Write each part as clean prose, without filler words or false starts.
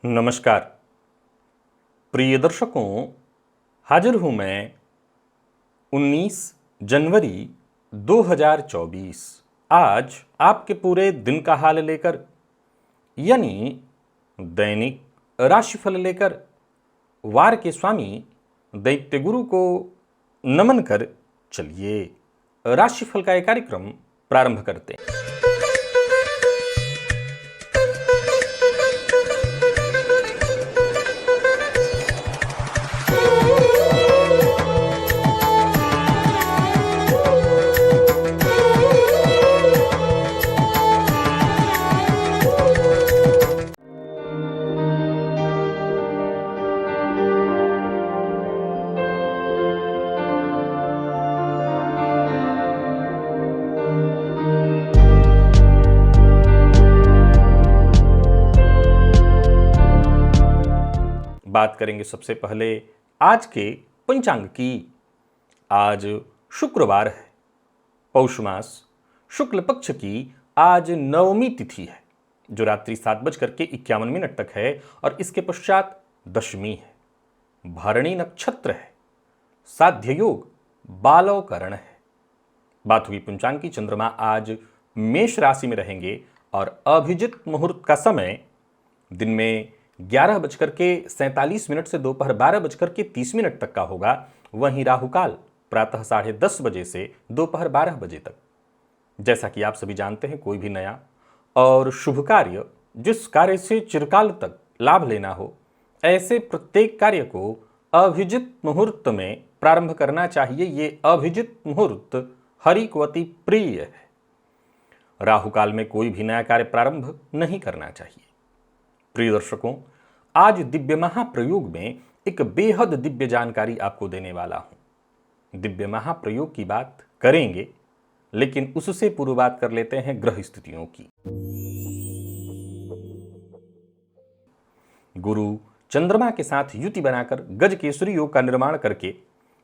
नमस्कार प्रिय दर्शकों, हाजिर हूं मैं 19 जनवरी 2024 आज आपके पूरे दिन का हाल लेकर, यानी दैनिक राशिफल लेकर वार के स्वामी दैत्य गुरु को नमन कर चलिए राशिफल का एक कार्यक्रम प्रारंभ करते हैं। बात करेंगे सबसे पहले आज के पंचांग की। आज शुक्रवार है, पौष मास शुक्ल पक्ष की आज नवमी तिथि है जो रात्रि 7:51 तक है और इसके पश्चात दशमी है। भरणी नक्षत्र है, साध्य योग बालवकरण है। बात हुई पंचांग की। चंद्रमा आज मेष राशि में रहेंगे और अभिजित मुहूर्त का समय दिन में 11:47 से दोपहर 12:30 तक का होगा। वहीं राहुकाल प्रातः 10:30 बजे से दोपहर 12 बजे तक। जैसा कि आप सभी जानते हैं, कोई भी नया और शुभ कार्य जिस कार्य से चिरकाल तक लाभ लेना हो, ऐसे प्रत्येक कार्य को अभिजित मुहूर्त में प्रारंभ करना चाहिए। ये अभिजित मुहूर्त हरि को अति प्रिय है। राहुकाल में कोई भी नया कार्य प्रारंभ नहीं करना चाहिए। प्रिय दर्शकों, आज दिव्य महाप्रयोग में एक बेहद दिव्य जानकारी आपको देने वाला हूं। दिव्य महाप्रयोग की बात करेंगे, लेकिन उससे पूर्व बात कर लेते हैं ग्रह स्थितियों की। गुरु चंद्रमा के साथ युति बनाकर गज केसरी योग का निर्माण करके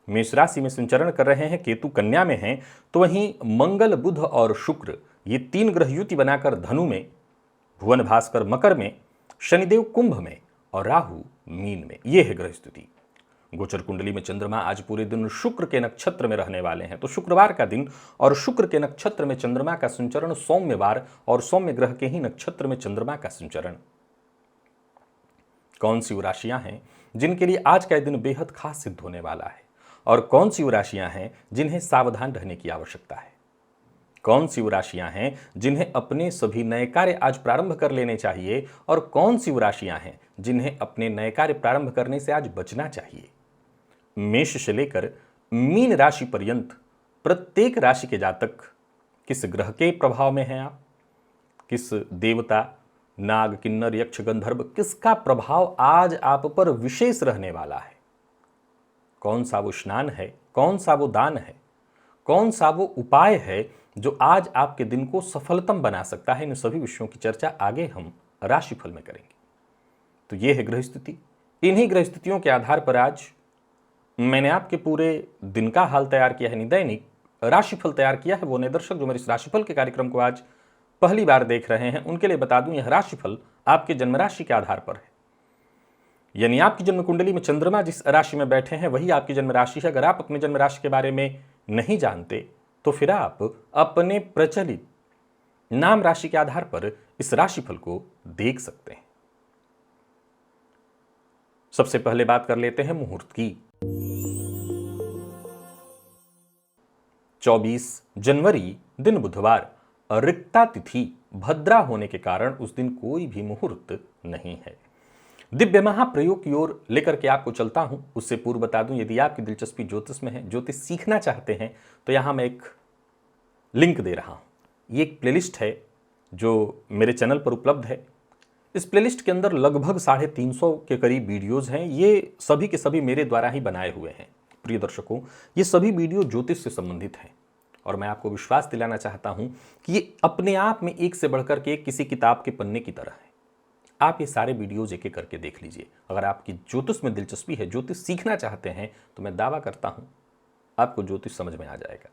मेष राशि में संचरण कर रहे हैं। केतु कन्या में हैं, तो वहीं मंगल, बुध और शुक्र ये तीन ग्रह युति बनाकर धनु में, भुवन भास्कर मकर में, शनिदेव कुंभ में और राहु मीन में। यह है ग्रह स्थिति। गोचर कुंडली में चंद्रमा आज पूरे दिन शुक्र के नक्षत्र में रहने वाले हैं, तो शुक्रवार का दिन और शुक्र के नक्षत्र में चंद्रमा का संचरण सौम्यवार और सौम्य ग्रह के ही नक्षत्र में चंद्रमा का संचरण। कौन सी वो राशियां हैं जिनके लिए आज का दिन बेहद खास सिद्ध होने वाला है, और कौन सी वो राशियां हैं जिन्हें सावधान रहने की आवश्यकता है? कौन सी वो राशियां हैं जिन्हें अपने सभी नए कार्य आज प्रारंभ कर लेने चाहिए, और कौन सी वो राशियां हैं जिन्हें अपने नए कार्य प्रारंभ करने से आज बचना चाहिए? मेष से लेकर मीन राशि पर्यंत प्रत्येक राशि के जातक किस ग्रह के प्रभाव में हैं आप, किस देवता, नाग, किन्नर, यक्ष, गंधर्व, किसका प्रभाव आज आप पर विशेष रहने वाला है? कौन सा वो स्नान है, कौन सा वो दान है, कौन सा वो उपाय है जो आज आपके दिन को सफलतम बना सकता है? इन सभी विषयों की चर्चा आगे हम राशिफल में करेंगे। तो ये है ग्रह स्थिति। इन्हीं ग्रह स्थितियों के आधार पर आज मैंने आपके पूरे दिन का हाल तैयार किया है, दैनिक राशिफल तैयार किया है। वो नए दर्शक जो मेरे इस राशिफल के कार्यक्रम को आज पहली बार देख रहे हैं, उनके लिए बता दूं, यह राशिफल आपके जन्म राशि के आधार पर है। यानी आपकी जन्म कुंडली में चंद्रमा जिस राशि में बैठे हैं वही आपकी जन्म राशि है। अगर आप अपने जन्म राशि के बारे में नहीं जानते तो फिर आप अपने प्रचलित नाम राशि के आधार पर इस राशिफल को देख सकते हैं। सबसे पहले बात कर लेते हैं मुहूर्त की। 24 जनवरी दिन बुधवार, रिक्ता तिथि भद्रा होने के कारण उस दिन कोई भी मुहूर्त नहीं है। दिव्य महाप्रयोग की ओर लेकर के आपको चलता हूं। उससे पूर्व बता दूं, यदि आपकी दिलचस्पी ज्योतिष में है, ज्योतिष सीखना चाहते हैं, तो यहां मैं एक लिंक दे रहा हूं। ये एक प्लेलिस्ट है जो मेरे चैनल पर उपलब्ध है। इस प्लेलिस्ट के अंदर लगभग 350 के करीब वीडियोज हैं। ये सभी के सभी मेरे द्वारा ही बनाए हुए हैं। प्रिय दर्शकों, ये सभी वीडियो ज्योतिष से संबंधित हैं और मैं आपको विश्वास दिलाना चाहता हूं कि ये अपने आप में एक से बढ़कर के किसी किताब के पन्ने की तरह है। आप ये सारे वीडियोज एक एक करके देख लीजिए। अगर आपकी ज्योतिष में दिलचस्पी है, ज्योतिष सीखना चाहते हैं, तो मैं दावा करता हूं आपको ज्योतिष समझ में आ जाएगा।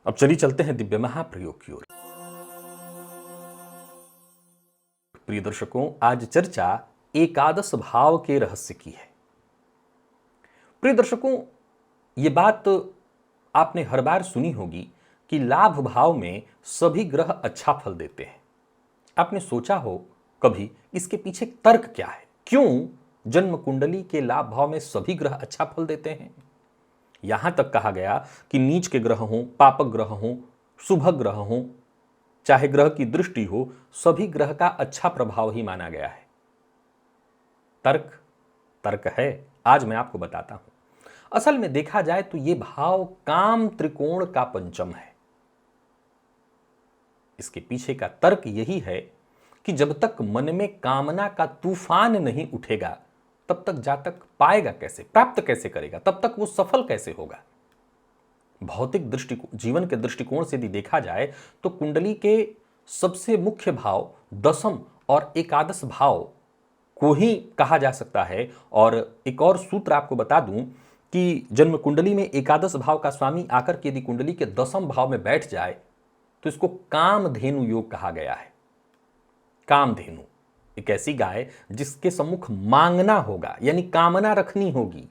अब चलिए चलते हैं दिव्य महाप्रयोग की ओर। प्रिय दर्शकों, आज चर्चा एकादश भाव के रहस्य की है। प्रिय दर्शकों, ये बात आपने हर बार सुनी होगी कि लाभ भाव में सभी ग्रह अच्छा फल देते हैं। आपने सोचा हो कभी इसके पीछे तर्क क्या है? क्यों जन्म कुंडली के लाभ भाव में सभी ग्रह अच्छा फल देते हैं? यहां तक कहा गया कि नीच के ग्रह हों, पापक ग्रह हों, शुभ ग्रह हों, चाहे ग्रह की दृष्टि हो, सभी ग्रह का अच्छा प्रभाव ही माना गया है। तर्क है, आज मैं आपको बताता हूं। असल में देखा जाए तो यह भाव काम त्रिकोण का पंचम है। इसके पीछे का तर्क यही है कि जब तक मन में कामना का तूफान नहीं उठेगा, तब तक जातक पाएगा कैसे, प्राप्त कैसे करेगा, तब तक वो सफल कैसे होगा। भौतिक दृष्टिकोण, जीवन के दृष्टिकोण से यदि देखा जाए तो कुंडली के सबसे मुख्य भाव दशम और एकादश भाव को ही कहा जा सकता है। और एक और सूत्र आपको बता दूं कि जन्म कुंडली में एकादश भाव का स्वामी आकर के यदि कुंडली के दशम भाव में बैठ जाए तो इसको कामधेनु योग कहा गया है। कामधेनु एक ऐसी गाय जिसके सम्मुख मांगना होगा, यानी कामना रखनी होगी।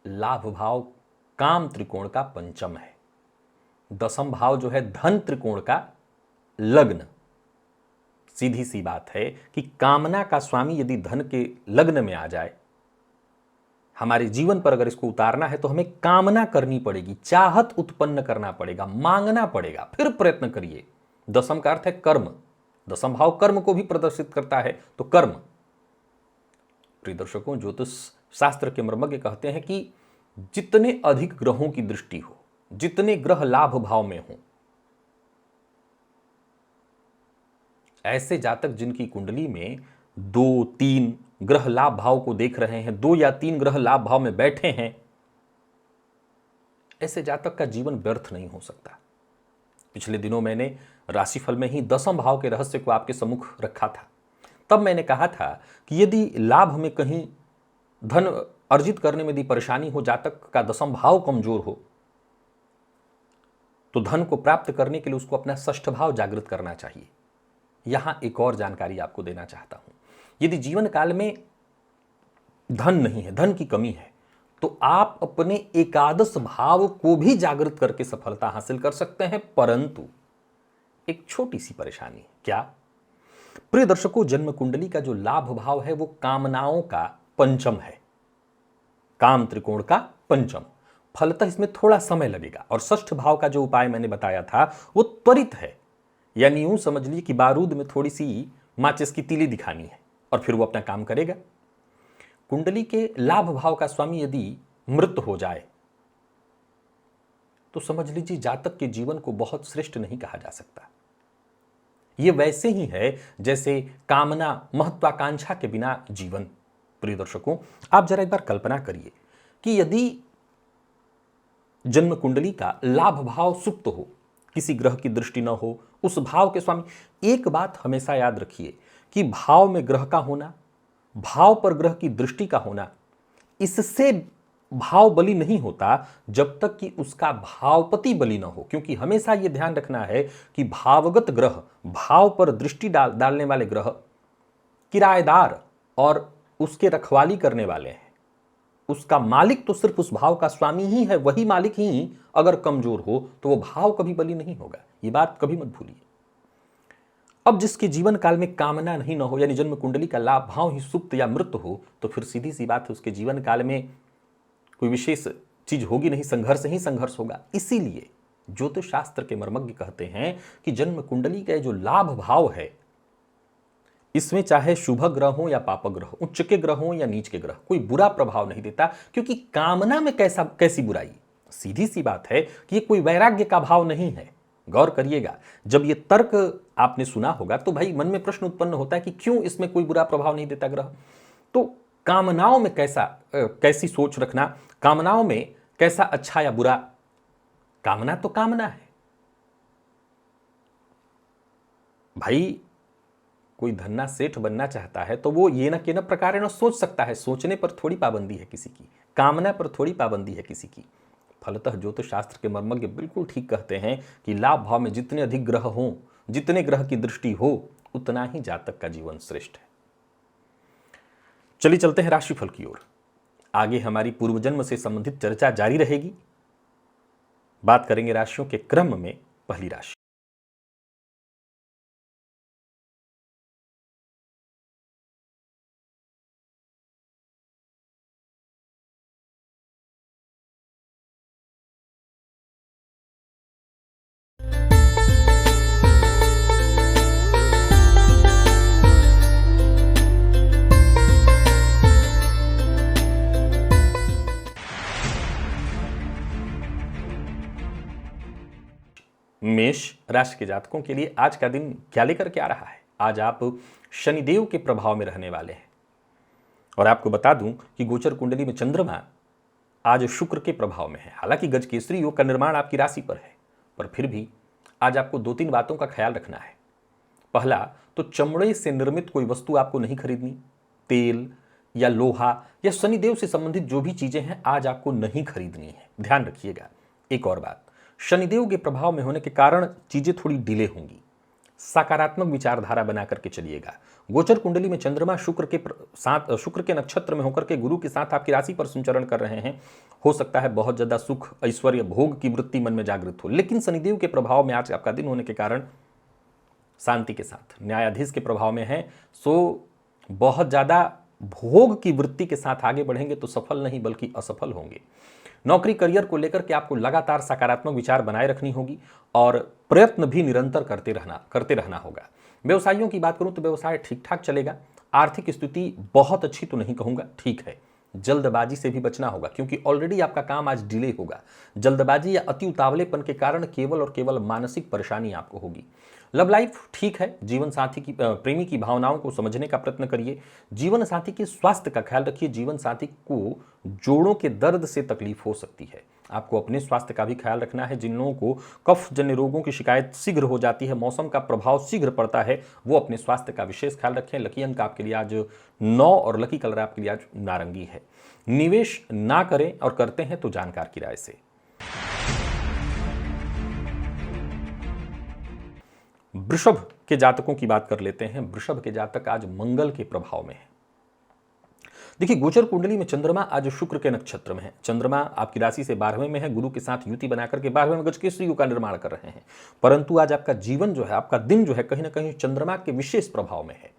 लाभ भाव काम त्रिकोण का पंचम है। दशम भाव जो है धन त्रिकोण का लग्न। सीधी सी बात है कि कामना का स्वामी यदि धन के लग्न में आ जाए, हमारे जीवन पर अगर इसको उतारना है तो हमें कामना करनी पड़ेगी, चाहत उत्पन्न करना पड़ेगा, मांगना पड़ेगा, फिर प्रयत्न करिए। दशम का अर्थ है कर्म। दशम भाव कर्म को भी प्रदर्शित करता है, तो कर्म। प्रिय दर्शकों, ज्योतिष शास्त्र के मर्मज्ञ कहते हैं कि जितने अधिक ग्रहों की दृष्टि हो, जितने ग्रह लाभ भाव में हो, ऐसे जातक जिनकी कुंडली में 2-3 ग्रह लाभ भाव को देख रहे हैं, 2 या 3 ग्रह लाभ भाव में बैठे हैं, ऐसे जातक का जीवन व्यर्थ नहीं हो सकता। पिछले दिनों मैंने राशिफल में ही दशम भाव के रहस्य को आपके सम्मुख रखा था। तब मैंने कहा था कि यदि लाभ में कहीं धन अर्जित करने में यदि परेशानी हो, जातक का दशम भाव कमजोर हो, तो धन को प्राप्त करने के लिए उसको अपना षष्ठ भाव जागृत करना चाहिए। यहां एक और जानकारी आपको देना चाहता हूं। यदि जीवन काल में धन नहीं है, धन की कमी है, तो आप अपने एकादश भाव को भी जागृत करके सफलता हासिल कर सकते हैं। परंतु एक छोटी सी परेशानी। क्या? प्रिय दर्शकों, जन्म कुंडली का जो लाभ भाव है वो कामनाओं का पंचम है, काम त्रिकोण का पंचम। फलतः इसमें थोड़ा समय लगेगा। और षष्ठ भाव का जो उपाय मैंने बताया था वो त्वरित है, यानी यूं समझ लीजिए कि बारूद में थोड़ी सी माचिस की तीली दिखानी है और फिर वो अपना काम करेगा। कुंडली के लाभ भाव का स्वामी यदि मृत हो जाए तो समझ लीजिए जातक के जीवन को बहुत श्रेष्ठ नहीं कहा जा सकता। यह वैसे ही है जैसे कामना, महत्वाकांक्षा के बिना जीवन। प्रिय दर्शकों, आप जरा एक बार कल्पना करिए कि यदि जन्म कुंडली का लाभ भाव सुप्त हो, किसी ग्रह की दृष्टि न हो, उस भाव के स्वामी, एक बात हमेशा याद रखिए कि भाव में ग्रह का होना, भाव पर ग्रह की दृष्टि का होना, इससे भाव बली नहीं होता जब तक कि उसका भावपति बली न हो। क्योंकि हमेशा यह ध्यान रखना है कि भावगत ग्रह, भाव पर दृष्टि डालने वाले ग्रह किराएदार और उसके रखवाली करने वाले हैं। उसका मालिक तो सिर्फ उस भाव का स्वामी ही है, वही मालिक ही अगर कमजोर हो तो वो भाव कभी बली नहीं होगा। ये बात कभी मत भूलिए। अब जिसके जीवन काल में कामना नहीं न हो, यानी जन्म कुंडली का लाभ भाव ही सुप्त या मृत हो, तो फिर सीधी सी बात है उसके जीवन काल में कोई विशेष चीज होगी नहीं, संघर्ष ही संघर्ष होगा। इसीलिए ज्योतिष शास्त्र के मर्मज्ञ कहते हैं कि जन्म कुंडली का जो लाभ भाव है, इसमें चाहे शुभ ग्रह हो या पाप ग्रह, उच्च के ग्रह हो या नीच के ग्रह, कोई बुरा प्रभाव नहीं देता। क्योंकि कामना में कैसी बुराई? सीधी सी बात है कि ये कोई वैराग्य का भाव नहीं है। गौर करिएगा, जब ये तर्क आपने सुना होगा तो भाई मन में प्रश्न उत्पन्न होता है कि क्यों इसमें कोई बुरा प्रभाव नहीं देता ग्रह। तो कामनाओं में कैसी सोच रखना, कामनाओं में कैसा अच्छा या बुरा, कामना तो कामना है भाई। कोई धन्ना सेठ बनना चाहता है तो वो ये न के न प्रकार न सोच सकता है। सोचने पर थोड़ी पाबंदी है किसी की, कामना पर थोड़ी पाबंदी है किसी की। फलतः ज्योतिष शास्त्र के मर्मज्ञ बिल्कुल ठीक कहते हैं कि लाभ भाव में जितने अधिक ग्रह हों, जितने ग्रह की दृष्टि हो, उतना ही जातक का जीवन श्रेष्ठ है। चलिए चलते हैं राशिफल की ओर। आगे हमारी पूर्वजन्म से संबंधित चर्चा जारी रहेगी। बात करेंगे राशियों के क्रम में। पहली राशि मेष राशि के जातकों के लिए आज का दिन क्या लेकर के आ रहा है? आज आप शनिदेव के प्रभाव में रहने वाले हैं। और आपको बता दूं कि गोचर कुंडली में चंद्रमा आज शुक्र के प्रभाव में है। हालांकि गजकेसरी योग का निर्माण आपकी राशि पर है, पर फिर भी आज आपको 2-3 बातों का ख्याल रखना है। पहला तो चमड़े से निर्मित कोई वस्तु आपको नहीं खरीदनी। तेल या लोहा या शनिदेव से संबंधित जो भी चीजें हैं आज आपको नहीं खरीदनी है, ध्यान रखिएगा। एक और बात, शनिदेव के प्रभाव में होने के कारण चीजें थोड़ी डिले होंगी। सकारात्मक विचारधारा बना करके चलिएगा। गोचर कुंडली में चंद्रमा शुक्र के नक्षत्र में होकर के गुरु के साथ आपकी राशि पर संचरण कर रहे हैं। हो सकता है बहुत ज्यादा सुख, ऐश्वर्य, भोग की वृत्ति मन में जागृत हो, लेकिन शनिदेव के प्रभाव में आज आपका दिन होने के कारण शांति के साथ, न्यायाधीश के प्रभाव में है, सो बहुत ज्यादा भोग की वृत्ति के साथ आगे बढ़ेंगे तो सफल नहीं बल्कि असफल होंगे। नौकरी करियर को लेकर के आपको लगातार सकारात्मक विचार बनाए रखनी होगी और प्रयत्न भी निरंतर करते रहना होगा। व्यवसायियों की बात करूं तो व्यवसाय ठीक ठाक चलेगा। आर्थिक स्थिति बहुत अच्छी तो नहीं कहूंगा, ठीक है। जल्दबाजी से भी बचना होगा क्योंकि ऑलरेडी आपका काम आज डिले होगा। जल्दबाजी या अति उतावलेपन के कारण केवल और केवल मानसिक परेशानी आपको होगी। लव लाइफ ठीक है। जीवन साथी की प्रेमी की भावनाओं को समझने का प्रयत्न करिए। जीवन साथी के स्वास्थ्य का ख्याल रखिए। जीवन साथी को जोड़ों के दर्द से तकलीफ हो सकती है। आपको अपने स्वास्थ्य का भी ख्याल रखना है। जिन लोगों को कफ जन्य रोगों की शिकायत शीघ्र हो जाती है, मौसम का प्रभाव शीघ्र पड़ता है, वो अपने स्वास्थ्य का विशेष ख्याल रखें। लकी अंक आपके लिए आज 9 और लकी कलर आपके लिए आज नारंगी है। निवेश ना करें और करते हैं तो जानकार की राय से। वृषभ के जातकों की बात कर लेते हैं। वृषभ के जातक आज मंगल के प्रभाव में है। देखिए, गोचर कुंडली में चंद्रमा आज शुक्र के नक्षत्र में है। चंद्रमा आपकी राशि से 12वें में है। गुरु के साथ युति बनाकर के 12वें में गजकेसरी योग का निर्माण कर रहे हैं। परंतु आज आपका जीवन जो है, आपका दिन जो है, कहीं ना कहीं चंद्रमा के विशेष प्रभाव में है।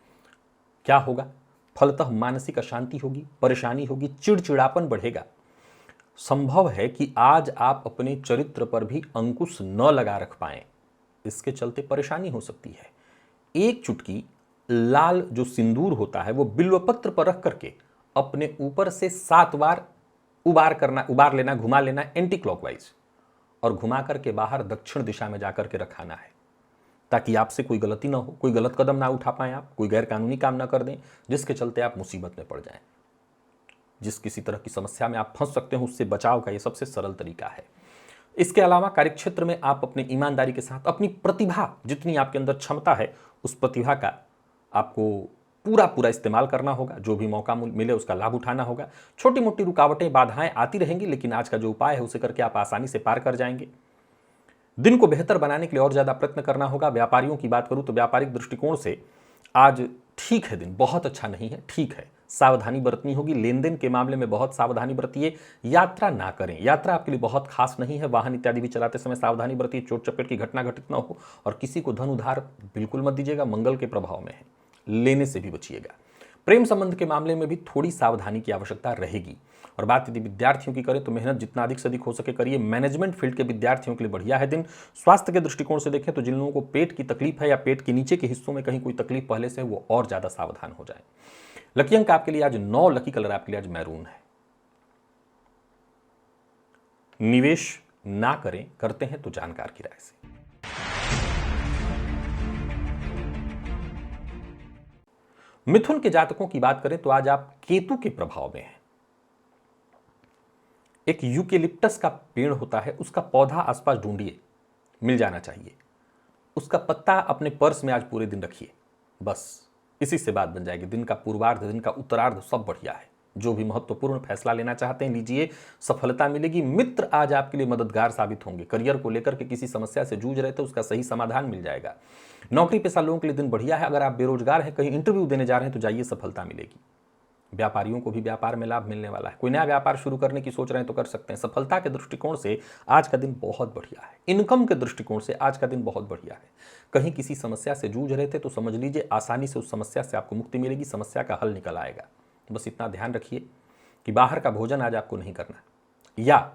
क्या होगा? फलतः मानसिक अशांति होगी, परेशानी होगी, चिड़चिड़ापन बढ़ेगा। संभव है कि आज आप अपने चरित्र पर भी अंकुश न लगा रख पाएं। इसके चलते परेशानी हो सकती है। एक चुटकी लाल जो सिंदूर होता है वो बिल्वपत्र पर रख करके अपने ऊपर से 7 बार उबार लेना, घुमा लेना एंटी क्लॉकवाइज, और घुमा करके बाहर दक्षिण दिशा में जाकर के रखाना है, ताकि आपसे कोई गलती ना हो, कोई गलत कदम ना उठा पाए, आप कोई गैर कानूनी काम ना कर दें जिसके चलते आप मुसीबत में पड़ जाएं। जिस किसी तरह की समस्या में आप फंस सकते हो उससे बचाव का ये सबसे सरल तरीका है। इसके अलावा कार्यक्षेत्र में आप अपनी ईमानदारी के साथ अपनी प्रतिभा, जितनी आपके अंदर क्षमता है, उस प्रतिभा का आपको पूरा इस्तेमाल करना होगा। जो भी मौका मिले उसका लाभ उठाना होगा। छोटी मोटी रुकावटें, बाधाएं आती रहेंगी, लेकिन आज का जो उपाय है उसे करके आप आसानी से पार कर जाएंगे। दिन को बेहतर बनाने के लिए और ज्यादा प्रयत्न करना होगा। व्यापारियों की बात करूं तो व्यापारिक दृष्टिकोण से आज ठीक है, दिन बहुत अच्छा नहीं है, ठीक है। सावधानी बरतनी होगी। लेन देन के मामले में बहुत सावधानी बरतिए। यात्रा ना करें, यात्रा आपके लिए बहुत खास नहीं है। वाहन इत्यादि भी चलाते समय सावधानी बरतिए, चोट चपेट की घटना घटित ना हो। और किसी को धन उधार बिल्कुल मत दीजिएगा, मंगल के प्रभाव में है, लेने से भी बचिएगा। प्रेम संबंध के मामले में भी थोड़ी सावधानी की आवश्यकता रहेगी। और बात यदि विद्यार्थियों की करें तो मेहनत जितना अधिक से अधिक हो सके करिए। मैनेजमेंट फील्ड के विद्यार्थियों के लिए बढ़िया है दिन। स्वास्थ्य के दृष्टिकोण से देखें तो जिन लोगों को पेट की तकलीफ है या पेट के नीचे के हिस्सों में कहीं कोई तकलीफ पहले से है, वो और ज्यादा सावधान हो जाए। लकी अंक आपके लिए आज 9, लकी कलर आपके लिए आज मैरून है। निवेश ना करें, करते हैं तो जानकार की राय से। मिथुन के जातकों की बात करें तो आज आप केतु के प्रभाव में हैं। एक यूकेलिप्टस का पेड़ होता है, उसका पौधा आसपास ढूंढिए, मिल जाना चाहिए। उसका पत्ता अपने पर्स में आज पूरे दिन रखिए, बस इसी से बात बन जाएगी। दिन का पूर्वार्ध, दिन का उत्तरार्ध सब बढ़िया है। जो भी महत्वपूर्ण फैसला लेना चाहते हैं लीजिए, सफलता मिलेगी। मित्र आज आपके लिए मददगार साबित होंगे। करियर को लेकर के किसी समस्या से जूझ रहे थे, उसका सही समाधान मिल जाएगा। नौकरी पेशा लोगों के लिए दिन बढ़िया है। अगर आप बेरोजगार हैं, कहीं इंटरव्यू देने जा रहे हैं, तो जाइए, सफलता मिलेगी। व्यापारियों को भी व्यापार में लाभ मिलने वाला है। कोई नया व्यापार शुरू करने की सोच रहे हैं तो कर सकते हैं। सफलता के दृष्टिकोण से आज का दिन बहुत बढ़िया है। इनकम के दृष्टिकोण से आज का दिन बहुत बढ़िया है। कहीं किसी समस्या से जूझ रहे थे तो समझ लीजिए आसानी से उस समस्या से आपको मुक्ति मिलेगी, समस्या का हल निकल आएगा। बस इतना ध्यान रखिए कि बाहर का भोजन आज आपको नहीं करना, या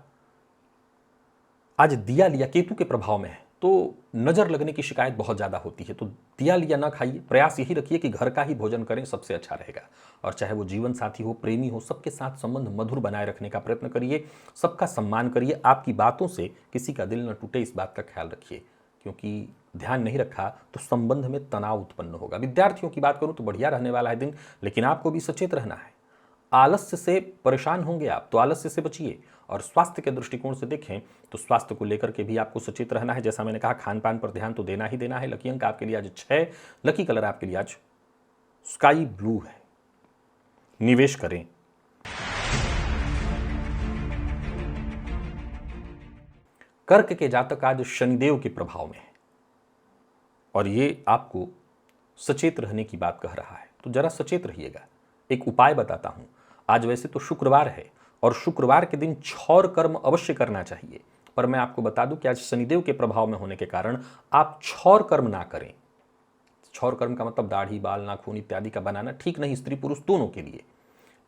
आज दिया लिया केतु के प्रभाव में है तो नजर लगने की शिकायत बहुत ज्यादा होती है, तो दिया लिया ना खाइए। प्रयास यही रखिए कि घर का ही भोजन करें, सबसे अच्छा रहेगा। और चाहे वो जीवन साथी हो, प्रेमी हो, सबके साथ संबंध मधुर बनाए रखने का प्रयत्न करिए। सबका सम्मान करिए। आपकी बातों से किसी का दिल न टूटे, इस बात का ख्याल रखिए, क्योंकि ध्यान नहीं रखा तो संबंध में तनाव उत्पन्न होगा। विद्यार्थियों की बात करूं तो बढ़िया रहने वाला है दिन, लेकिन आपको भी सचेत रहना है। आलस्य से परेशान होंगे आप तो आलस्य से बचिए। और स्वास्थ्य के दृष्टिकोण से देखें तो स्वास्थ्य को लेकर के भी आपको सचेत रहना है। जैसा मैंने कहा, खान पान पर ध्यान तो देना ही देना है। लकी अंक आपके लिए आज 6, लकी कलर आपके लिए आज स्काई ब्लू है। निवेश करें। कर्क के जातक आज शनिदेव के प्रभाव में है और ये आपको सचेत रहने की बात कह रहा है, तो जरा सचेत रहिएगा। एक उपाय बताता हूं। आज वैसे तो शुक्रवार है और शुक्रवार के दिन क्षौर कर्म अवश्य करना चाहिए, पर मैं आपको बता दूं कि आज शनिदेव के प्रभाव में होने के कारण आप क्षौर कर्म ना करें। क्षौर कर्म का मतलब दाढ़ी, बाल, नाखून इत्यादि का बनाना ठीक नहीं, स्त्री पुरुष दोनों के लिए।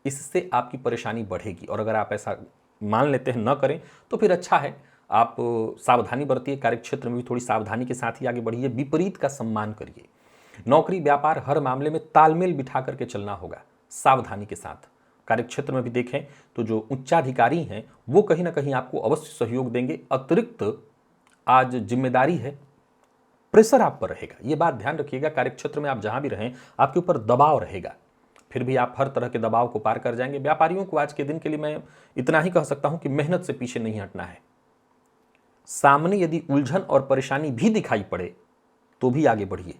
इससे आपकी परेशानी बढ़ेगी और अगर आप ऐसा मान लेते हैं न करें तो फिर अच्छा है, आप सावधानी बरतिए। कार्यक्षेत्र में भी थोड़ी सावधानी के साथ ही आगे बढ़िए। विपरीत का सम्मान करिए। नौकरी व्यापार हर मामले में तालमेल बिठा करके चलना होगा, सावधानी के साथ। कार्यक्षेत्र में भी देखें तो जो उच्चाधिकारी हैं वो कहीं ना कहीं आपको अवश्य सहयोग देंगे। अतिरिक्त आज जिम्मेदारी है, प्रेशर आप पर रहेगा, ये बात ध्यान रखिएगा। कार्यक्षेत्र में आप जहां भी रहें आपके ऊपर दबाव रहेगा, फिर भी आप हर तरह के दबाव को पार कर जाएंगे। व्यापारियों को आज के दिन के लिए मैं इतना ही कह सकता हूं कि मेहनत से पीछे नहीं हटना है। सामने यदि उलझन और परेशानी भी दिखाई पड़े तो भी आगे बढ़िए,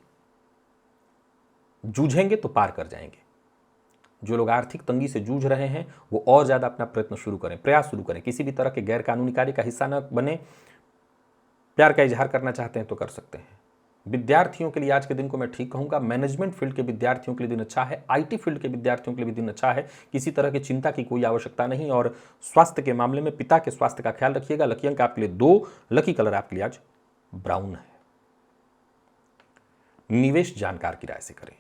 जूझेंगे तो पार कर जाएंगे। जो लोग आर्थिक तंगी से जूझ रहे हैं वो और ज्यादा अपना प्रयत्न शुरू करें, प्रयास शुरू करें। किसी भी तरह के गैर कानूनी कार्य का हिस्सा न बने। प्यार का इजहार करना चाहते हैं तो कर सकते हैं। विद्यार्थियों के लिए आज के दिन को मैं ठीक कहूंगा। मैनेजमेंट फील्ड के विद्यार्थियों के लिए दिन अच्छा है। आईटी फील्ड के विद्यार्थियों के लिए भी दिन अच्छा है। किसी तरह की चिंता की कोई आवश्यकता नहीं। और स्वास्थ्य के मामले में पिता के स्वास्थ्य का ख्याल रखिएगा। लकी अंक आपके लिए 2, लकी कलर आपके लिए आज ब्राउन है। निवेश जानकार की राय से करें।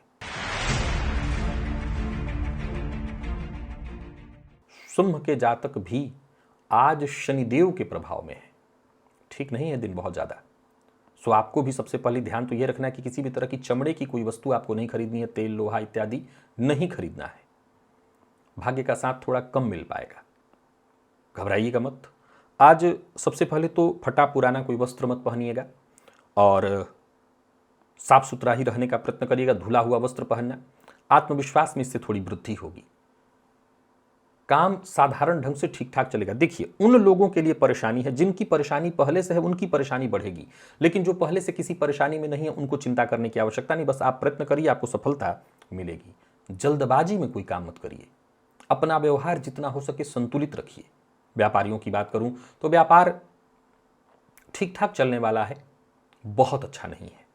सिंह के जातक भी आज शनिदेव के प्रभाव में है। ठीक नहीं है दिन बहुत ज्यादा। सो आपको भी सबसे पहले ध्यान तो यह रखना है कि किसी भी तरह की चमड़े की कोई वस्तु आपको नहीं खरीदनी है। तेल, लोहा इत्यादि नहीं खरीदना है। भाग्य का साथ थोड़ा कम मिल पाएगा, घबराइएगा मत। आज सबसे पहले तो फटा पुराना कोई वस्त्र मत पहनिएगा और साफ सुथरा ही रहने का प्रयत्न करिएगा। धुला हुआ वस्त्र पहनना, आत्मविश्वास में इससे थोड़ी वृद्धि होगी। काम साधारण ढंग से ठीक ठाक चलेगा। देखिए, उन लोगों के लिए परेशानी है जिनकी परेशानी पहले से है, उनकी परेशानी बढ़ेगी। लेकिन जो पहले से किसी परेशानी में नहीं है उनको चिंता करने की आवश्यकता नहीं। बस आप प्रयत्न करिए, आपको सफलता मिलेगी। जल्दबाजी में कोई काम मत करिए। अपना व्यवहार जितना हो सके संतुलित रखिए। व्यापारियों की बात करूं तो व्यापार ठीक ठाक चलने वाला है, बहुत अच्छा नहीं है।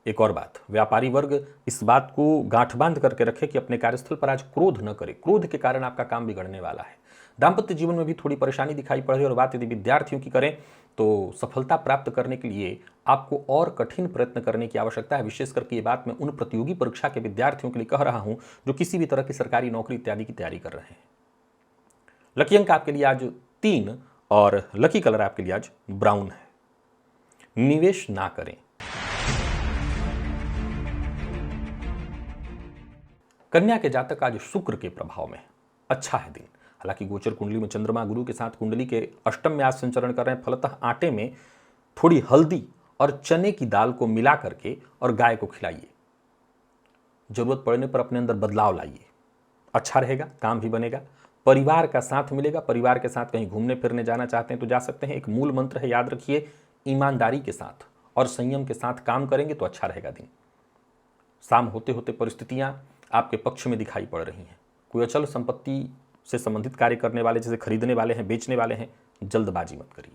एक और बात, व्यापारी वर्ग इस बात को गांठ बांध करके रखे कि अपने कार्यस्थल पर आज क्रोध न करे। क्रोध के कारण आपका काम बिगड़ने वाला है। दांपत्य जीवन में भी थोड़ी परेशानी दिखाई पड़ रही है। और बात यदि विद्यार्थियों की करें तो सफलता प्राप्त करने के लिए आपको और कठिन प्रयत्न करने की आवश्यकता है। विशेष करके ये बात मैं उन प्रतियोगी परीक्षा के विद्यार्थियों के लिए कह रहा हूं जो किसी भी तरह की सरकारी नौकरी इत्यादि की तैयारी कर रहे हैं। लकी अंक आपके लिए आज 3 और लकी कलर आपके लिए आज ब्राउन है। निवेश ना करें। कन्या के जातक आज शुक्र के प्रभाव में अच्छा है दिन। हालांकि गोचर कुंडली में चंद्रमा गुरु के साथ कुंडली के अष्टम में आज संचरण कर रहे हैं। फलतः आटे में थोड़ी हल्दी और चने की दाल को मिला करके और गाय को खिलाइए। जरूरत पड़ने पर अपने अंदर बदलाव लाइए, अच्छा रहेगा, काम भी बनेगा। परिवार का साथ मिलेगा। परिवार के साथ कहीं घूमने फिरने जाना चाहते हैं तो जा सकते हैं। एक मूल मंत्र है, याद रखिए, ईमानदारी के साथ और संयम के साथ काम करेंगे तो अच्छा रहेगा दिन। शाम होते होते परिस्थितियां आपके पक्ष में दिखाई पड़ रही हैं। कोई अचल संपत्ति से संबंधित कार्य करने वाले, जैसे खरीदने वाले हैं, बेचने वाले हैं, जल्दबाजी मत करिए।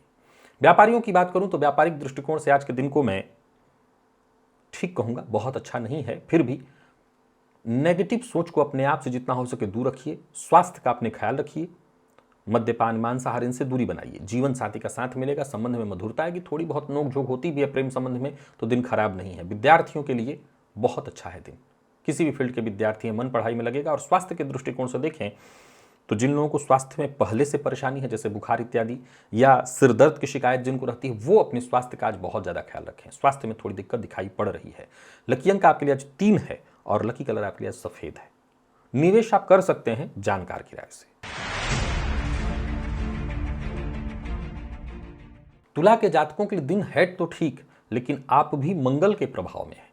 व्यापारियों की बात करूं तो व्यापारिक दृष्टिकोण से आज के दिन को मैं ठीक कहूंगा, बहुत अच्छा नहीं है। फिर भी नेगेटिव सोच को अपने आप से जितना हो सके दूर रखिए। स्वास्थ्य का अपने ख्याल रखिए। मद्यपान, मांसाहार, इनसे दूरी बनाइए। जीवन साथी का साथ मिलेगा, संबंध में मधुरता आएगी। थोड़ी बहुत नोकझोंक होती भी है प्रेम संबंध में तो दिन खराब नहीं है। विद्यार्थियों के लिए बहुत अच्छा है दिन। किसी भी फील्ड के विद्यार्थी हैं, मन पढ़ाई में लगेगा। और स्वास्थ्य के दृष्टिकोण से देखें तो जिन लोगों को स्वास्थ्य में पहले से परेशानी है, जैसे बुखार इत्यादि, या सिर दर्द की शिकायत जिनको रहती है, वो अपने स्वास्थ्य का आज बहुत ज़्यादा ख्याल रखें। स्वास्थ्य में थोड़ी दिक्कत दिखाई पड़ रही है। लकी अंक आपके लिए आज 3 है और लकी कलर आपके लिए आज सफ़ेद है। निवेश आप कर सकते हैं जानकार की राय से। तुला के जातकों के लिए दिन है तो ठीक, लेकिन आप भी मंगल के प्रभाव में हैं।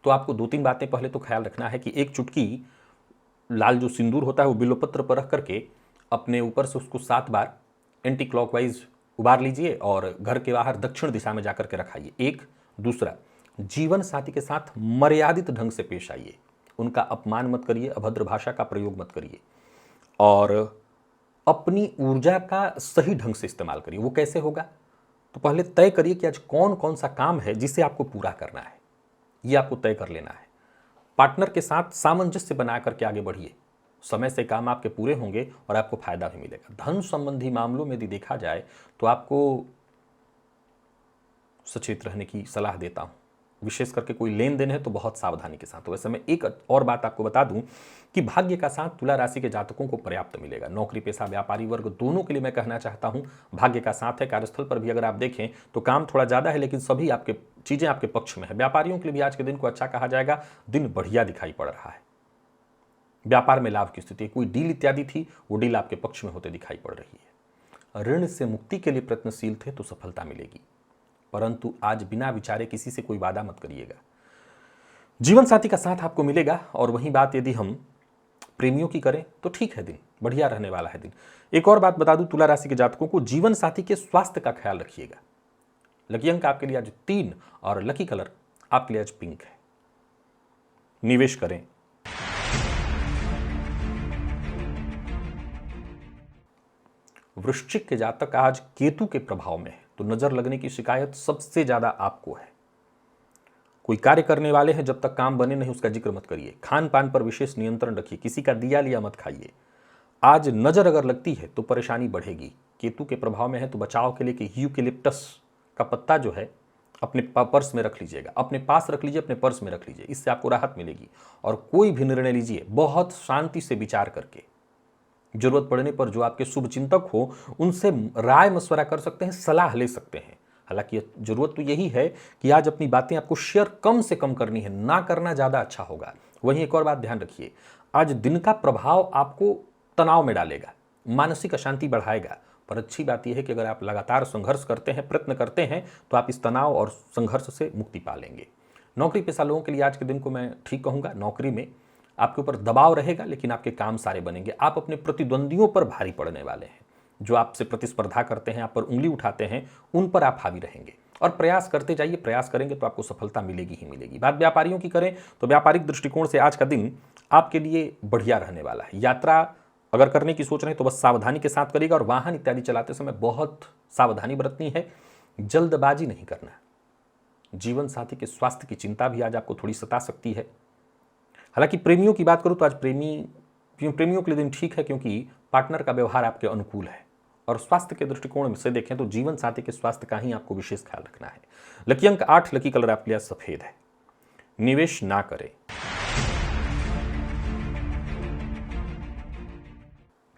तो आपको 2-3 बातें पहले तो ख्याल रखना है कि एक चुटकी लाल जो सिंदूर होता है वो बिल्वपत्र पर रख करके अपने ऊपर से उसको 7 बार एंटी क्लॉकवाइज उबार लीजिए और घर के बाहर दक्षिण दिशा में जाकर के रखाइए। एक। दूसरा, जीवन साथी के साथ मर्यादित ढंग से पेश आइए। उनका अपमान मत करिए, अभद्र भाषा का प्रयोग मत करिए और अपनी ऊर्जा का सही ढंग से इस्तेमाल करिए। वो कैसे होगा? तो पहले तय करिए कि आज कौन कौन सा काम है जिसे आपको पूरा करना है, ये आपको तय कर लेना है। पार्टनर के साथ सामंजस्य बना करके आगे बढ़िए। समय से काम आपके पूरे होंगे और आपको फायदा भी मिलेगा। धन संबंधी मामलों में यदि देखा जाए तो आपको सचेत रहने की सलाह देता हूं। विशेष करके कोई लेन देन है तो बहुत सावधानी के साथ। वैसे मैं एक और बात आपको बता दूं कि भाग्य का साथ तुला राशि के जातकों को पर्याप्त मिलेगा। नौकरी पेशा, व्यापारी वर्ग दोनों के लिए मैं कहना चाहता हूं भाग्य का साथ है। कार्यस्थल पर भी अगर आप देखें तो काम थोड़ा ज़्यादा है, लेकिन सभी आपके चीज़ें आपके पक्ष में है। व्यापारियों के लिए भी आज के दिन को अच्छा कहा जाएगा। दिन बढ़िया दिखाई पड़ रहा है। व्यापार में लाभ की स्थिति, कोई डील इत्यादि थी वो डील आपके पक्ष में होते दिखाई पड़ रही है। ऋण से मुक्ति के लिए प्रयत्नशील थे तो सफलता मिलेगी, परंतु आज बिना विचारे किसी से कोई वादा मत करिएगा। जीवन साथी का साथ आपको मिलेगा। और वही बात यदि हम प्रेमियों की करें तो ठीक है, दिन बढ़िया रहने वाला है दिन। एक और बात बता दूं तुला राशि के जातकों को, जीवन साथी के स्वास्थ्य का ख्याल रखिएगा। लकी अंक आपके लिए आज 3 और लकी कलर आपके लिए आज पिंक है। निवेश करें। वृश्चिक के जातक आज केतु के प्रभाव में है तो नजर लगने की शिकायत सबसे ज्यादा आपको है। कोई कार्य करने वाले हैं, जब तक काम बने नहीं उसका जिक्र मत करिए। खान पान पर विशेष नियंत्रण रखिए। किसी का दिया लिया मत खाइए। आज नजर अगर लगती है तो परेशानी बढ़ेगी। केतु के प्रभाव में है तो बचाव के लिए कि यूकेलिप्टस का पत्ता जो है अपने पर्स में रख लीजिएगा, अपने पास रख लीजिए, अपने पर्स में रख लीजिए। इससे आपको राहत मिलेगी। और कोई भी निर्णय लीजिए बहुत शांति से विचार करके। जरूरत पड़ने पर जो आपके शुभ चिंतक हो उनसे राय मशवरा कर सकते हैं, सलाह ले सकते हैं। हालांकि जरूरत तो यही है कि आज अपनी बातें आपको शेयर कम से कम करनी है, ना करना ज़्यादा अच्छा होगा। वहीं एक और बात ध्यान रखिए, आज दिन का प्रभाव आपको तनाव में डालेगा, मानसिक अशांति बढ़ाएगा। पर अच्छी बात यह है कि अगर आप लगातार संघर्ष करते हैं, प्रयत्न करते हैं तो आप इस तनाव और संघर्ष से मुक्ति पा लेंगे। नौकरी पेशा लोगों के लिए आज के दिन को मैं ठीक कहूँगा। नौकरी में आपके ऊपर दबाव रहेगा, लेकिन आपके काम सारे बनेंगे। आप अपने प्रतिद्वंदियों पर भारी पड़ने वाले हैं। जो आपसे प्रतिस्पर्धा करते हैं, आप पर उंगली उठाते हैं, उन पर आप हावी रहेंगे। और प्रयास करते जाइए। प्रयास करेंगे तो आपको सफलता मिलेगी ही मिलेगी। बात व्यापारियों की करें तो व्यापारिक दृष्टिकोण से आज का दिन आपके लिए बढ़िया रहने वाला है। यात्रा अगर करने की सोच रहे हैं तो बस सावधानी के साथ करिएगा। और वाहन इत्यादि चलाते समय बहुत सावधानी बरतनी है, जल्दबाजी नहीं करना। जीवन साथी के स्वास्थ्य की चिंता भी आज आपको थोड़ी सता सकती है। हालांकि प्रेमियों की बात करूं तो आज प्रेमियों के लिए दिन ठीक है, क्योंकि पार्टनर का व्यवहार आपके अनुकूल है। और स्वास्थ्य के दृष्टिकोण से देखें तो जीवन साथी के स्वास्थ्य का ही आपको विशेष ख्याल रखना है। लकी अंक 8, लकी कलर आपके लिए सफेद है। निवेश ना करें।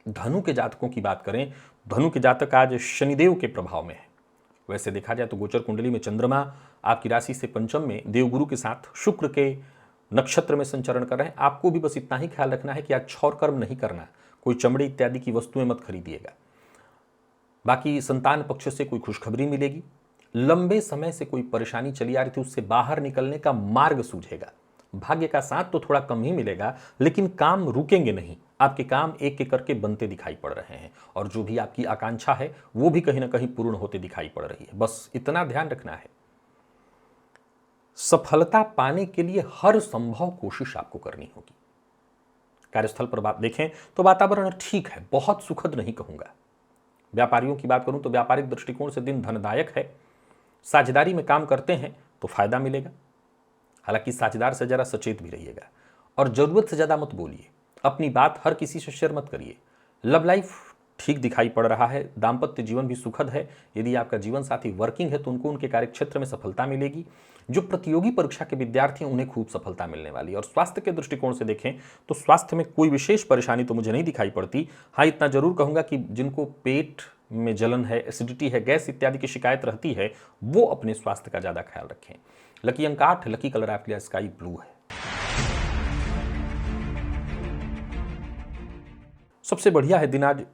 धनु के जातकों की बात करें, धनु के जातक आज शनिदेव के प्रभाव में है। वैसे देखा जाए तो गोचर कुंडली में चंद्रमा आपकी राशि से पंचम में देवगुरु के साथ शुक्र के नक्षत्र में संचरण कर रहे हैं। आपको भी बस इतना ही ख्याल रखना है कि आज क्षौर कर्म नहीं करना। कोई चमड़े इत्यादि की वस्तुएं मत खरीदिएगा। बाकी संतान पक्ष से कोई खुशखबरी मिलेगी। लंबे समय से कोई परेशानी चली आ रही थी, उससे बाहर निकलने का मार्ग सूझेगा। भाग्य का साथ तो थोड़ा कम ही मिलेगा, लेकिन काम रुकेंगे नहीं। आपके काम एक एक करके बनते दिखाई पड़ रहे हैं और जो भी आपकी आकांक्षा है वो भी कहीं ना कहीं पूर्ण होते दिखाई पड़ रही है। बस इतना ध्यान रखना है, सफलता पाने के लिए हर संभव कोशिश आपको करनी होगी। कार्यस्थल पर बात देखें तो वातावरण ठीक है, बहुत सुखद नहीं कहूंगा। व्यापारियों की बात करूं तो व्यापारिक दृष्टिकोण से दिन धनदायक है। साझेदारी में काम करते हैं तो फायदा मिलेगा, हालांकि साझेदार से जरा सचेत भी रहिएगा और जरूरत से ज्यादा मत बोलिए, अपनी बात हर किसी से शेयर मत करिए। लव लाइफ ठीक दिखाई पड़ रहा है, दाम्पत्य जीवन भी सुखद है। यदि आपका जीवन साथी वर्किंग है तो उनको उनके कार्यक्षेत्र में सफलता मिलेगी। जो प्रतियोगी परीक्षा के विद्यार्थी हैं उन्हें खूब सफलता मिलने वाली है। और स्वास्थ्य के दृष्टिकोण से देखें तो स्वास्थ्य में कोई विशेष परेशानी तो मुझे नहीं दिखाई पड़ती। हाँ, इतना जरूर कहूंगा कि जिनको पेट में जलन है, एसिडिटी है, गैस इत्यादि की शिकायत रहती है, वो अपने स्वास्थ्य का ज्यादा ख्याल रखें। लकी अंक 8, लकी कलर आपके लिए स्काई ब्लू है। सबसे बढ़िया है दिन आज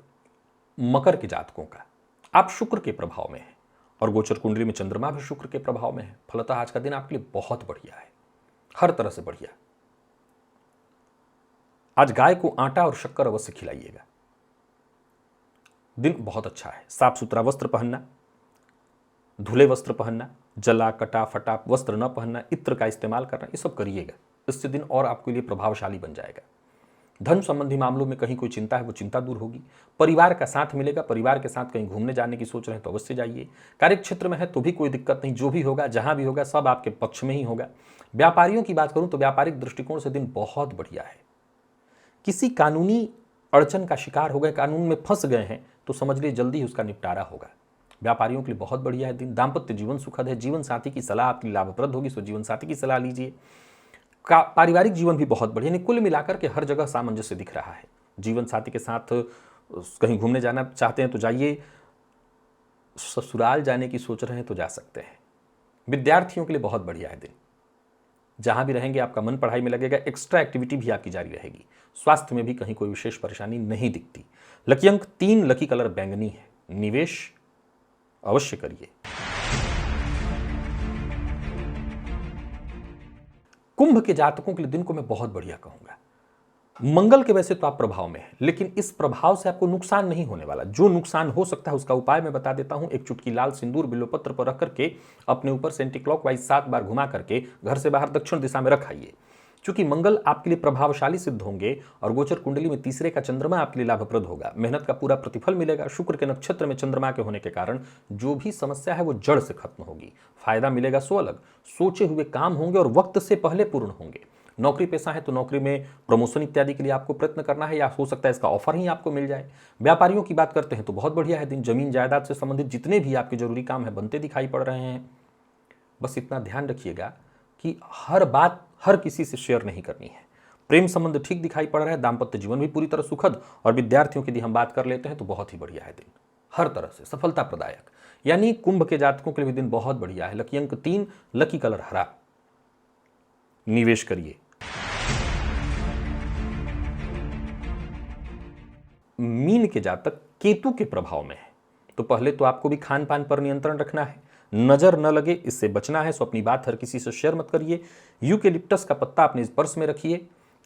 मकर के जातकों का। आप शुक्र के प्रभाव में हैं और गोचर कुंडली में चंद्रमा भी शुक्र के प्रभाव में है। फलतः आज का दिन आपके लिए बहुत बढ़िया है, हर तरह से बढ़िया। आज गाय को आटा और शक्कर अवश्य खिलाइएगा। दिन बहुत अच्छा है। साफ सुथरा वस्त्र पहनना, धुले वस्त्र पहनना, जला कटा फटा वस्त्र न पहनना, इत्र का इस्तेमाल करना, ये सब करिएगा। इससे दिन और आपके लिए प्रभावशाली बन जाएगा। धन संबंधी मामलों में कहीं कोई चिंता है वो चिंता दूर होगी। परिवार का साथ मिलेगा, परिवार के साथ कहीं घूमने जाने की सोच रहे हैं तो अवश्य जाइए। कार्यक्षेत्र में है तो भी कोई दिक्कत नहीं, जो भी होगा जहां भी होगा सब आपके पक्ष में ही होगा। व्यापारियों की बात करूं तो व्यापारिक दृष्टिकोण से दिन बहुत बढ़िया है। किसी कानूनी अड़चन का शिकार हो गए, कानून में फंस गए हैं तो समझ लीजिए जल्दी ही उसका निपटारा होगा। व्यापारियों के लिए बहुत बढ़िया है दिन। दाम्पत्य जीवन सुखद है। जीवन साथी की सलाह आपके लिए लाभप्रद होगी, सो जीवन साथी की सलाह लीजिए। पारिवारिक जीवन भी बहुत बढ़िया, कुल मिलाकर के हर जगह सामंजस्य दिख रहा है। जीवन साथी के साथ कहीं घूमने जाना चाहते हैं तो जाइए, ससुराल जाने की सोच रहे हैं तो जा सकते हैं। विद्यार्थियों के लिए बहुत बढ़िया है दिन। जहां भी रहेंगे आपका मन पढ़ाई में लगेगा, एक्स्ट्रा एक्टिविटी भी आपकी जारी रहेगी। स्वास्थ्य में भी कहीं कोई विशेष परेशानी नहीं दिखती। लकी अंक 3, लकी कलर बैंगनी है। निवेश अवश्य करिए। कुंभ के जातकों के लिए दिन को मैं बहुत बढ़िया कहूंगा। मंगल के वैसे तो आप प्रभाव में हैं, लेकिन इस प्रभाव से आपको नुकसान नहीं होने वाला। जो नुकसान हो सकता है उसका उपाय मैं बता देता हूं। एक चुटकी लाल सिंदूर बिल्वपत्र पर रख करके अपने ऊपर सेंटी क्लॉकवाइज 7 बार घुमा करके घर से बाहर दक्षिण दिशा में रखाइए। चूंकि मंगल आपके लिए प्रभावशाली सिद्ध होंगे और गोचर कुंडली में तीसरे का चंद्रमा आपके लिए लाभप्रद होगा। मेहनत का पूरा प्रतिफल मिलेगा। शुक्र के नक्षत्र में चंद्रमा के होने के कारण जो भी समस्या है वो जड़ से खत्म होगी। फायदा मिलेगा सो अलग। सोचे हुए काम होंगे और वक्त से पहले पूर्ण होंगे। नौकरी पेशा है तो नौकरी में प्रमोशन इत्यादि के लिए आपको प्रयत्न करना है, या हो सकता है इसका ऑफर ही आपको मिल जाए। व्यापारियों की बात करते हैं तो बहुत बढ़िया है दिन। जमीन जायदाद से संबंधित जितने भी आपके जरूरी काम है बनते दिखाई पड़ रहे हैं। बस इतना ध्यान रखिएगा कि हर बात हर किसी से शेयर नहीं करनी है। प्रेम संबंध ठीक दिखाई पड़ रहा है। दाम्पत्य जीवन भी पूरी तरह सुखद। और विद्यार्थियों की यदि हम बात कर लेते हैं तो बहुत ही बढ़िया है दिन, हर तरह से सफलता प्रदायक। यानी कुंभ के जातकों के लिए भी दिन बहुत बढ़िया है। लकी अंक 3, लकी कलर हरा। निवेश करिए। मीन के जातक केतु के प्रभाव में है, तो पहले तो आपको भी खान पान पर नियंत्रण रखना है। नजर न लगे इससे बचना है, सो अपनी बात हर किसी से शेयर मत करिए। यूकेलिप्टस का पत्ता अपने पर्स में रखिए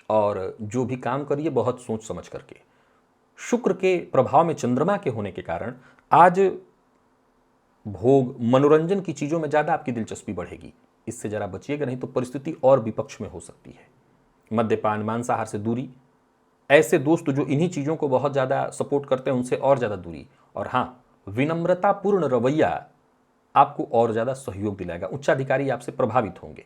और जो भी काम करिए बहुत सोच समझ करके। शुक्र के प्रभाव में चंद्रमा के होने के कारण आज भोग मनोरंजन की चीजों में ज्यादा आपकी दिलचस्पी बढ़ेगी। इससे जरा बचिएगा, नहीं तो परिस्थिति और विपक्ष में हो सकती है। मद्यपान, मांसाहार से दूरी। ऐसे दोस्त जो इन्हीं चीजों को बहुत ज्यादा सपोर्ट करते हैं उनसे और ज्यादा दूरी। और हाँ, विनम्रतापूर्ण रवैया आपको और ज्यादा सहयोग दिलाएगा। उच्चाधिकारी आपसे प्रभावित होंगे।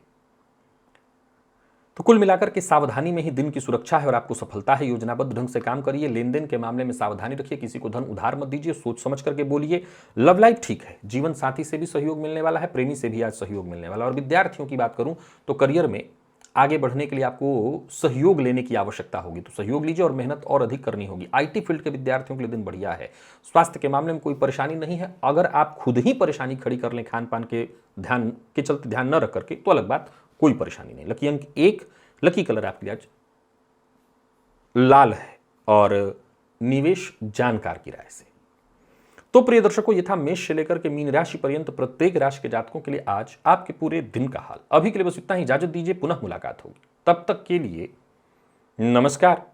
तो कुल मिलाकर के सावधानी में ही दिन की सुरक्षा है और आपको सफलता है। योजनाबद्ध ढंग से काम करिए। लेन देन के मामले में सावधानी रखिए। किसी को धन उधार मत दीजिए, सोच समझ करके बोलिए। लव लाइफ ठीक है। जीवन साथी से भी सहयोग मिलने वाला है, प्रेमी से भी आज सहयोग मिलने वाला है। और विद्यार्थियों की बात करूं तो करियर में आगे बढ़ने के लिए आपको सहयोग लेने की आवश्यकता होगी, तो सहयोग लीजिए और मेहनत और अधिक करनी होगी। आईटी फील्ड के विद्यार्थियों के लिए दिन बढ़िया है। स्वास्थ्य के मामले में कोई परेशानी नहीं है। अगर आप खुद ही परेशानी खड़ी कर लें खान पान के ध्यान के चलते, ध्यान न रख करके, तो अलग बात, कोई परेशानी नहीं। लकी अंक 1, लकी कलर आपके लिए आज लाल है और निवेश जानकार की राय से। तो प्रिय दर्शकों, ये था मेष से लेकर के मीन राशि पर्यंत प्रत्येक राशि के जातकों के लिए आज आपके पूरे दिन का हाल। अभी के लिए बस इतना ही। इजाजत दीजिए, पुनः मुलाकात होगी। तब तक के लिए नमस्कार।